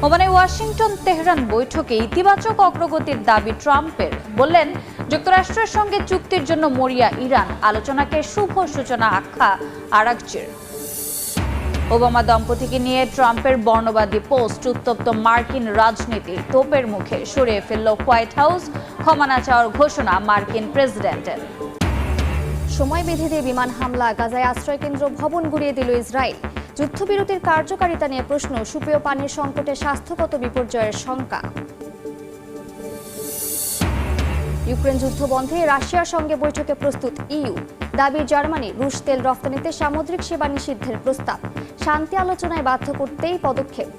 ওমানে Washington Tehran বৈঠকে ইতিবাচক অগ্রগতির দাবি ট্রাম্পের। বললেন, যুক্তরাষ্ট্রের সঙ্গে চুক্তির জন্য মরিয়া ইরান। আলোচনাকে শুভ সূচনা আখ্যা আরাকচির। ওবামা দম্পতিকে নিয়ে ট্রাম্পের বর্ণবাদী পোস্ট উত্তপ্ত মার্কিন রাজনীতি। তোপের মুখে সরিয়ে ফেলল হোয়াইট হাউস। ক্ষমা না চাওয়ার ঘোষণা মার্কিন প্রেসিডেন্টের। সময় বেঁধে দিয়ে বিমান হামলা, গাজায় আশ্রয়কেন্দ্র ভবন গুঁড়িয়ে দিল ইসরায়েল। যুদ্ধবিরতির কার্যকারিতা নিয়ে প্রশ্ন, সুপেয় পানির সংকটে স্বাস্থ্যগত বিপর্যয়ের শঙ্কা। ইউক্রেন যুদ্ধ বন্ধে রাশিয়ার সঙ্গে বৈঠকে প্রস্তুত ইইউ। দাবি জার্মানি, রুশ তেল রফতানিতে সামুদ্রিক সেবা নিষিদ্ধের প্রস্তাব। শান্তি আলোচনায় বাধ্য করতেই পদক্ষেপ।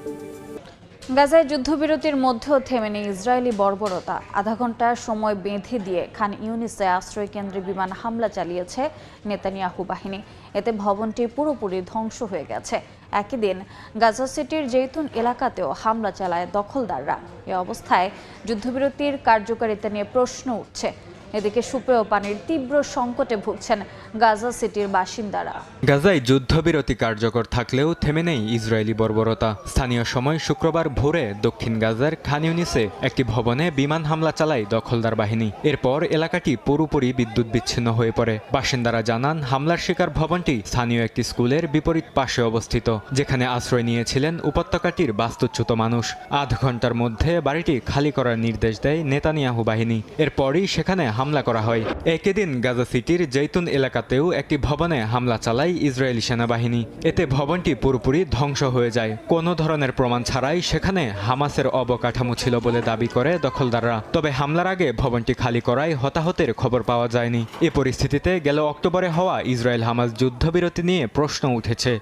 গাজায় যুদ্ধবিরতির মধ্যেও থেমে নেই ইসরায়েলি বর্বরতা। আধা ঘন্টা সময় বেঁধে দিয়ে খান ইউনিসে আশ্রয় কেন্দ্রে বিমান হামলা চালিয়েছে নেতানিয়াহু বাহিনী। এতে ভবনটি পুরোপুরি ধ্বংস হয়ে গেছে। একই দিন গাজা সিটির জৈতুন এলাকাতেও হামলা চালায় দখলদাররা। এ অবস্থায় যুদ্ধবিরতির কার্যকারিতা নিয়ে প্রশ্ন উঠছে। এদিকে সুপেয় পানির তীব্র সংকটে ভুগছেন গাজা সিটির বাসিন্দারা। গাজায় যুদ্ধবিরতি কার্যকর থাকলেও থেমে নেই ইসরায়েলি বর্বরতা। স্থানীয় সময় শুক্রবার ভোরে দক্ষিণ গাজার খান ইউনিসে একটি ভবনে বিমান হামলা চালায় দখলদার বাহিনী। এরপর এলাকাটি পুরোপুরি বিদ্যুৎ বিচ্ছিন্ন হয়ে পড়ে। বাসিন্দারা জানান, হামলার শিকার ভবনটি স্থানীয় একটি স্কুলের বিপরীত পাশে অবস্থিত, যেখানে আশ্রয় নিয়েছিলেন উপত্যকাটির বাস্তুচ্যুত মানুষ। আধ ঘন্টার মধ্যে বাড়িটি খালি করার নির্দেশ দেয় নেতানিয়াহু বাহিনী। এরপরই সেখানে হামলা করা হয়। একই দিন গাজা সিটির জৈতুন এলাকাতেও একটি ভবনে হামলা চালায় ইসরায়েলি সেনাবাহিনী। এতে ভবনটি পুরোপুরি ধ্বংস হয়ে যায়। কোনো ধরনের প্রমাণ ছাড়াই সেখানে হামাসের অবকাঠামো ছিল বলে দাবি করে দখলদাররা। তবে হামলার আগে ভবনটি খালি করায় হতাহতের খবর পাওয়া যায়নি। এ পরিস্থিতিতে গেল অক্টোবরে হওয়া ইসরায়েল হামাস যুদ্ধবিরতি নিয়ে প্রশ্ন উঠেছে।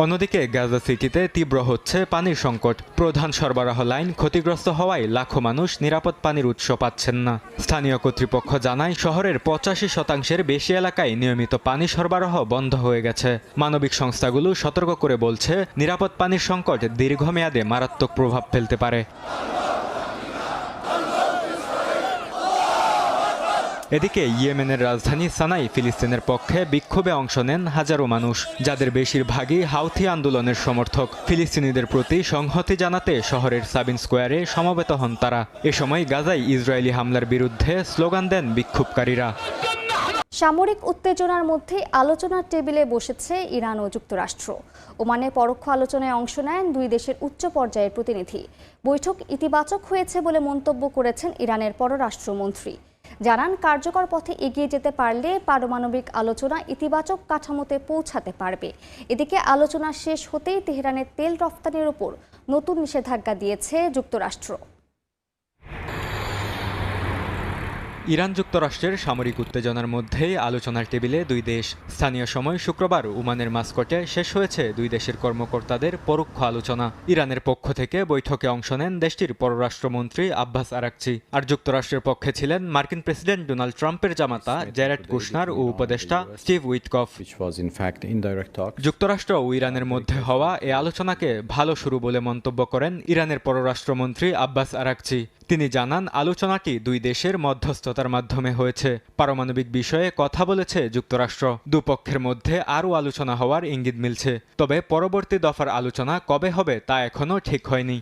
অন্যদিকে গাজা সিটিতে তীব্র হচ্ছে পানির সংকট। প্রধান সরবরাহ লাইন ক্ষতিগ্রস্ত হওয়ায় লাখো মানুষ নিরাপদ পানির উৎস পাচ্ছেন না। স্থানীয় কর্তৃপক্ষ জানায়, শহরের 85% বেশি এলাকায় নিয়মিত পানি সরবরাহ বন্ধ হয়ে গেছে। মানবিক সংস্থাগুলো সতর্ক করে বলছে, নিরাপদ পানির সংকট দীর্ঘমেয়াদে মারাত্মক প্রভাব ফেলতে পারে। এদিকে ইয়েমেনের রাজধানী সানায় ফিলিস্তিনের পক্ষে বিক্ষোভে অংশ নেন হাজারো মানুষ, যাদের বেশিরভাগই হাউথি আন্দোলনের সমর্থক। ফিলিস্তিনিদের প্রতি সংহতি জানাতে শহরের সাবিন স্কোয়ারে সমবেত হন তারা। এ সময় গাজায় ইসরায়েলি হামলার বিরুদ্ধে স্লোগান দেন বিক্ষোভকারীরা। সামরিক উত্তেজনার মধ্যে আলোচনার টেবিলে বসেছে ইরান ও যুক্তরাষ্ট্র। ওমানে পরোক্ষ আলোচনায় অংশ নেন দুই দেশের উচ্চ পর্যায়ের প্রতিনিধি। বৈঠক ইতিবাচক হয়েছে বলে মন্তব্য করেছেন ইরানের পররাষ্ট্রমন্ত্রী। জানান, কার্যকর পথে এগিয়ে যেতে পারলে পারমাণবিক আলোচনা ইতিবাচক কাঠামোতে পৌঁছাতে পারবে। এদিকে আলোচনা শেষ হতেই তেহরানের তেল রফতানির উপর নতুন নিষেধাজ্ঞা দিয়েছে যুক্তরাষ্ট্র। ইরান যুক্তরাষ্ট্রের সামরিক উত্তেজনার মধ্যেই আলোচনার টেবিলে দুই দেশ। স্থানীয় সময় শুক্রবার ওমানের মাস্কটে শেষ হয়েছে দুই দেশের কর্মকর্তাদের পরোক্ষ আলোচনা। ইরানের পক্ষ থেকে বৈঠকে অংশ নেন দেশটির পররাষ্ট্রমন্ত্রী আব্বাস আরাকচি। আর যুক্তরাষ্ট্রের পক্ষে ছিলেন মার্কিন প্রেসিডেন্ট ডোনাল্ড ট্রাম্পের জামাতা জ্যারেড কুশনার ও উপদেষ্টা স্টিভ উইটকফ। যুক্তরাষ্ট্র ও ইরানের মধ্যে হওয়া এ আলোচনাকে ভালো শুরু বলে মন্তব্য করেন ইরানের পররাষ্ট্রমন্ত্রী আব্বাস আরাকচি। তিনি জানান, আলোচনাটি দুই দেশের মধ্যস্থতার মাধ্যমে হয়েছে। পারমাণবিক বিষয়ে কথা বলেছে যুক্তরাষ্ট্র। দুপক্ষের মধ্যে আরও আলোচনা হওয়ার ইঙ্গিত মিলছে। তবে পরবর্তী দফার আলোচনা কবে হবে তা এখনও ঠিক হয়নি।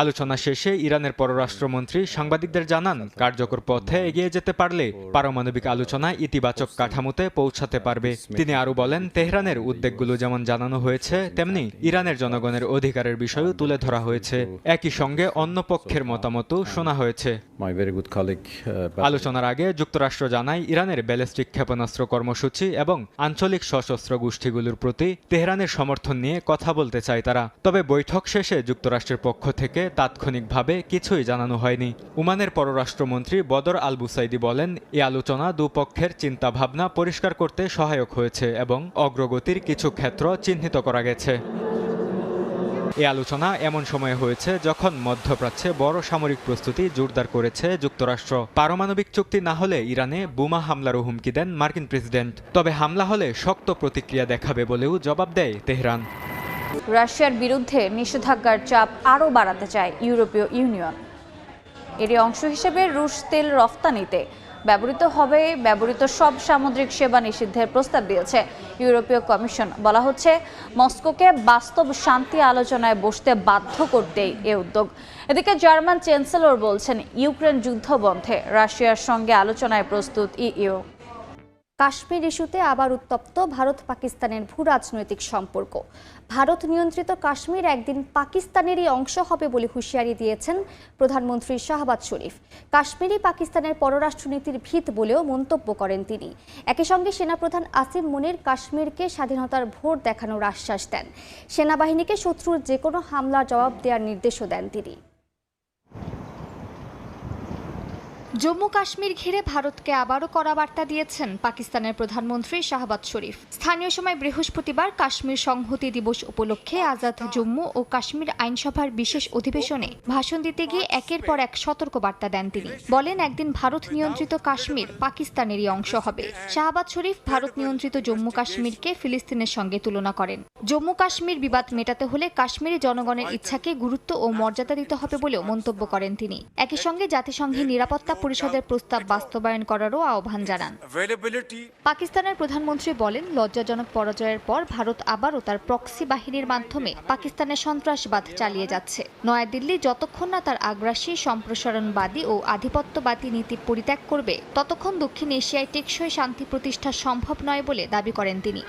আলোচনা শেষে ইরানের পররাষ্ট্রমন্ত্রী সাংবাদিকদের জানান, কার্যকর পথে এগিয়ে যেতে পারলে পারমাণবিক আলোচনা ইতিবাচক কাঠামোতে পৌঁছাতে পারবে। তিনি আরও বলেন, তেহরানের উদ্বেগগুলো যেমন জানানো হয়েছে, তেমনি ইরানের জনগণের অধিকারের বিষয়ও তুলে ধরা হয়েছে। একই সঙ্গে অন্য পক্ষের মতামতও শোনা হয়েছে। আলোচনার আগে যুক্তরাষ্ট্র জানায়, ইরানের ব্যালিস্টিক ক্ষেপণাস্ত্র কর্মসূচি এবং আঞ্চলিক সশস্ত্র গোষ্ঠীগুলোর প্রতি তেহরানের সমর্থন নিয়ে কথা বলতে চায় তারা। তবে বৈঠক শেষে যুক্তরাষ্ট্রের পক্ষ থেকে তাৎক্ষণিকভাবে কিছুই জানানো হয়নি। ওমানের পররাষ্ট্রমন্ত্রী বদর আল বুসাইদি বলেন, এই আলোচনা দুপক্ষের চিন্তাভাবনা পরিষ্কার করতে সহায়ক হয়েছে এবং অগ্রগতির কিছু ক্ষেত্র চিহ্নিত করা গেছে। এই আলোচনা এমন সময়ে হয়েছে যখন মধ্যপ্রাচ্যে বড় সামরিক প্রস্তুতি জোরদার করেছে যুক্তরাষ্ট্র। পারমাণবিক চুক্তি না হলে ইরানে বোমা হামলারও হুমকি দেন মার্কিন প্রেসিডেন্ট। তবে হামলা হলে শক্ত প্রতিক্রিয়া দেখাবে বলেও জবাব দেয় তেহরান। রাশিয়ার বিরুদ্ধে নিষেধাজ্ঞার চাপ আরও বাড়াতে চায় ইউরোপীয় ইউনিয়ন। এরই অংশ হিসেবে রুশ তেল রফতানিতে ব্যবহৃত সব সামুদ্রিক সেবা নিষিদ্ধের প্রস্তাব দিয়েছে ইউরোপীয় কমিশন। বলা হচ্ছে, মস্কোকে বাস্তব শান্তি আলোচনায় বসতে বাধ্য করতেই এ উদ্যোগ। এদিকে জার্মান চ্যান্সেলর বলছেন, ইউক্রেন যুদ্ধ বন্ধে রাশিয়ার সঙ্গে আলোচনায় প্রস্তুত ইইউ। কাশ্মীর ইস্যুতে আবার উত্তপ্ত ভারত পাকিস্তানের ভূ রাজনৈতিক সম্পর্ক। ভারত নিয়ন্ত্রিত কাশ্মীর একদিন পাকিস্তানেরই অংশ হবে বলে হুঁশিয়ারি দিয়েছেন প্রধানমন্ত্রী শাহবাজ শরীফ। কাশ্মীরই পাকিস্তানের পররাষ্ট্রনীতির ভিত বলেও মন্তব্য করেন তিনি। একই সঙ্গে সেনাপ্রধান আসিম মুনির কাশ্মীরকে স্বাধীনতার ভোট দেখানোর আশ্বাস দেন। সেনাবাহিনীকে শত্রুর যে কোনো হামলার জবাব দেওয়ার নির্দেশও দেন তিনি। জম্মু কাশ্মীর ঘিরে ভারতকে আবারও কড়া বার্তা দিয়েছেন পাকিস্তানের প্রধানমন্ত্রী শাহবাজ শরীফ। স্থানীয় সময় বৃহস্পতিবার কাশ্মীর সংহতি দিবস উপলক্ষে আজাদ জম্মু ও কাশ্মীর আইনসভার বিশেষ অধিবেশনে ভাষণ দিতে গিয়ে একের পর এক সতর্ক বার্তা দেন তিনি। বলেন, একদিন ভারত নিয়ন্ত্রিত কাশ্মীর পাকিস্তানেরই অংশ হবে। শাহবাজ শরীফ ভারত নিয়ন্ত্রিত জম্মু কাশ্মীরকে ফিলিস্তিনের সঙ্গে তুলনা করেন। জম্মু কাশ্মীর বিবাদ মেটাতে হলে কাশ্মীরি জনগণের ইচ্ছাকে গুরুত্ব ও মর্যাদা দিতে হবে বলেও মন্তব্য করেন তিনি। একই সঙ্গে জাতিসংঘের নিরাপত্তা পরিষদের প্রস্তাব বাস্তবায়ন করারও আহ্বান জানান। পাকিস্তানের প্রধানমন্ত্রী বলেন, লজ্জাজনক পরাজয়ের পর ভারত আবারও তার প্রক্সি বাহিনীর মাধ্যমে পাকিস্তানের সন্ত্রাসবাদ চালিয়ে যাচ্ছে। নয়াদিল্লি যতক্ষণ না তার আগ্রাসী, সম্প্রসারণবাদী ও আধিপত্যবাদী নীতি পরিত্যাগ করবে, ততক্ষণ দক্ষিণ এশিয়ায় টেকসই শান্তি প্রতিষ্ঠা সম্ভব নয় বলে দাবি করেন তিনি।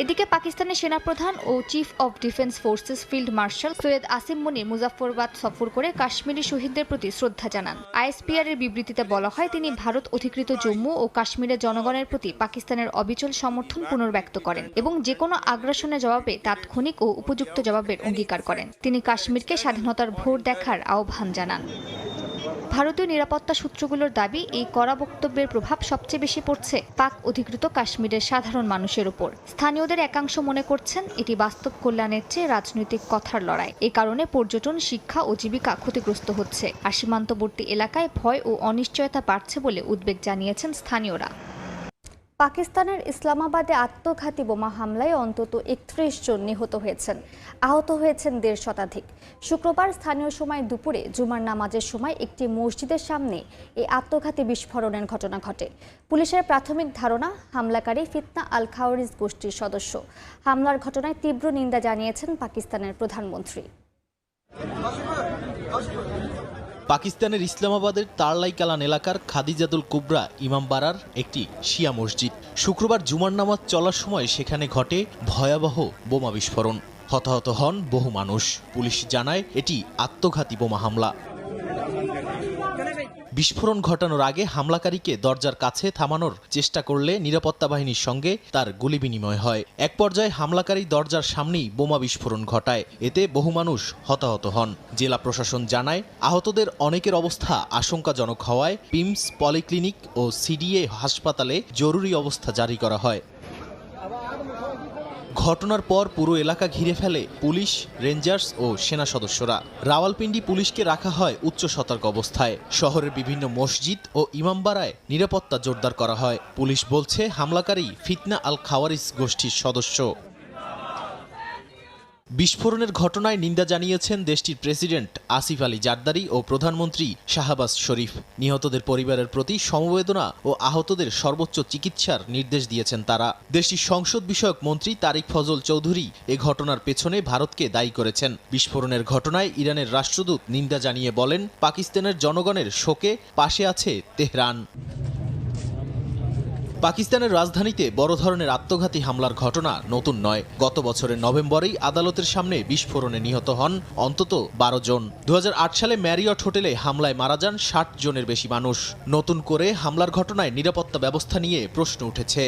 এদিকে পাকিস্তানের সেনাপ্রধান ও chief of defence forces field marshal Syed Asim Munir Muzaffarabad সফর করে কাশ্মীরি শহীদদের প্রতি শ্রদ্ধা জানান। আইএসপিআর এর বিবৃতিতে বলা হয়, তিনি ভারত অধিকৃত জম্মু ও কাশ্মীরের জনগণের প্রতি পাকিস্তানের অবিচল সমর্থন পুনর্ব্যক্ত করেন এবং যে কোনো আগ্রাসনের জবাবে তাৎক্ষণিক ও উপযুক্ত জবাবের অঙ্গীকার করেন। তিনি কাশ্মীরকে স্বাধীনতার ভোট দেখার আহ্বান জানান। ভারতীয় নিরাপত্তা সূত্রগুলোর দাবি, এই কড়া বক্তব্যের প্রভাব সবচেয়ে বেশি পড়ছে পাক অধিকৃত কাশ্মীরের সাধারণ মানুষের উপর। স্থানীয়দের একাংশ মনে করছেন, এটি বাস্তব কল্যাণের চেয়ে রাজনৈতিক কথার লড়াই। এ কারণে পর্যটন, শিক্ষা ও জীবিকা ক্ষতিগ্রস্ত হচ্ছে, আর সীমান্তবর্তী এলাকায় ভয় ও অনিশ্চয়তা বাড়ছে বলে উদ্বেগ জানিয়েছেন স্থানীয়রা। পাকিস্তানের ইসলামাবাদে আত্মঘাতী বোমা হামলায় অন্তত ৩১ জন নিহত হয়েছেন, আহত হয়েছেন ১৫০ শতাধিক। শুক্রবার স্থানীয় সময় দুপুরে জুমার নামাজের সময় একটি মসজিদের সামনে এই আত্মঘাতী বিস্ফোরণের ঘটনা ঘটে। পুলিশের প্রাথমিক ধারণা, হামলাকারী ফিতনা আল খাওয়ারিজ গোষ্ঠীর সদস্য। হামলার ঘটনায় তীব্র নিন্দা জানিয়েছেন পাকিস্তানের প্রধানমন্ত্রী। পাকিস্তানের ইসলামাবাদের তারলাই কালান এলাকার খাদিজাতুল কুবরা ইমামবাড়ার একটি শিয়া মসজিদ। শুক্রবার জুমার নামাজ চলার সময় সেখানে ঘটে ভয়াবহ বোমা বিস্ফোরণ। হতাহত হন বহু মানুষ। পুলিশ জানায়, এটি আত্মঘাতী বোমা হামলা। বিস্ফোরণ ঘটানোর আগে হামলাকারীকে দরজার কাছে থামানোর চেষ্টা করলে নিরাপত্তা বাহিনীর সঙ্গে তার গুলি বিনিময় হয়। এক পর্যায়ে হামলাকারী দরজার সামনেই বোমা বিস্ফোরণ ঘটায়। এতে বহু মানুষ হতাহত হন। জেলা প্রশাসন জানায়, আহতদের অনেকের অবস্থা আশঙ্কাজনক হওয়ায় পিমস পলিক্লিনিক ও সিডিএ হাসপাতালে জরুরি অবস্থা জারি করা হয়। ঘটনার পর পুরো এলাকা ঘিরে ফেলে পুলিশ, রেঞ্জার্স ও সেনা সদস্যরা। রাওয়ালপিন্ডি পুলিশকে রাখা হয় উচ্চ সতর্ক অবস্থায়। শহরের বিভিন্ন মসজিদ ও ইমামবাড়ায় নিরাপত্তা জোরদার করা হয়। পুলিশ বলছে, হামলাকারী ফিতনা আল খাওয়ারিজ গোষ্ঠীর সদস্য। বিস্ফোরণের ঘটনায় নিন্দা জানিয়েছেন দেশটির প্রেসিডেন্ট আসিফ আলী জারদারি ও প্রধানমন্ত্রী শাহবাজ শরীফ। নিহতদের পরিবারের প্রতি সমবেদনা ও আহতদের সর্বোচ্চ চিকিৎসার নির্দেশ দিয়েছেন তারা। দেশটির সংসদ বিষয়ক মন্ত্রী তারিক ফজল চৌধুরী এ ঘটনার পেছনে ভারতকে দায়ী করেছেন। বিস্ফোরণের ঘটনায় ইরানের রাষ্ট্রদূত নিন্দা জানিয়ে বলেন, পাকিস্তানের জনগণের শোকে পাশে আছে তেহরান। পাকিস্তানের রাজধানীতে বড় ধরনের আত্মঘাতী হামলার ঘটনা নতুন নয়। গত বছরের নভেম্বরেই আদালতের সামনে বিস্ফোরণে নিহত হন অন্তত ১২ জন। ২০০৮ সালে ম্যারিয়ট হোটেলে হামলায় মারা যান ৬০ জনের বেশি মানুষ। নতুন করে হামলার ঘটনায় নিরাপত্তা ব্যবস্থা নিয়ে প্রশ্ন উঠেছে।